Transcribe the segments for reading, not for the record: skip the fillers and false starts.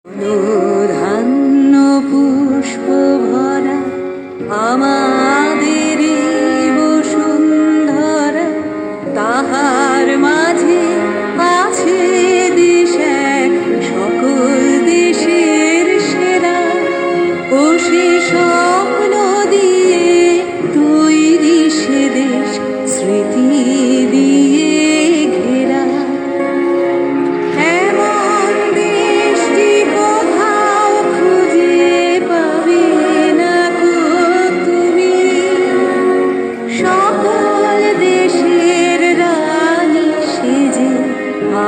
অনুধান্য পুষ্প ভরা আমাদেরই বসুন্ধরা, তাহার মাঝে আছে দেশ এক সকল দেশের সেরা। ও সে স্বপ্ন দিয়ে তৈরি সে দেশ স্মৃতি দিয়ে ঘেরা। এমন দেশটি কোথাও খুঁজে পাবে না কো তুমি, সকল দেশের রানী সেজে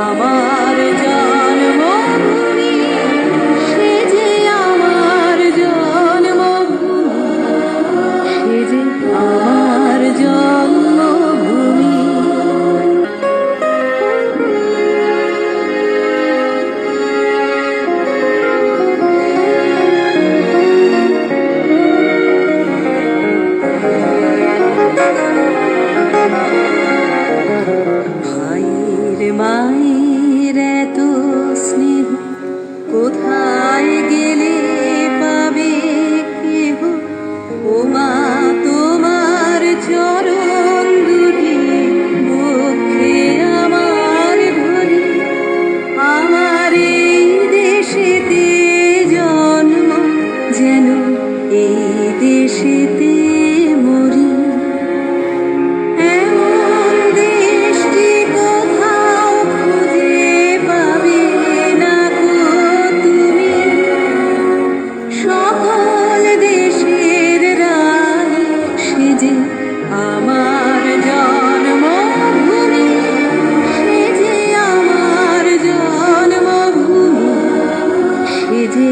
আমার জন্মভূমি, সেজে আমার জন্মভূমি, সেজে আমার জন্মভূমি। ভাইয়ের মায়ের এত স্নেহ কোথায় গেলে পাবে কেহ? ও মা তোমার চরণ দুটি বক্ষে আমার ধরি, আমার এই দেশেতে জন্ম যেন এই দেশেতে মরি। এমন দেশটি কোথাও খুঁজে পাবে না কো তুমি, সকল দেশের রানী সেজে আমার জন্মভূমি, সেজে আমার জন্মভূমি, সেজে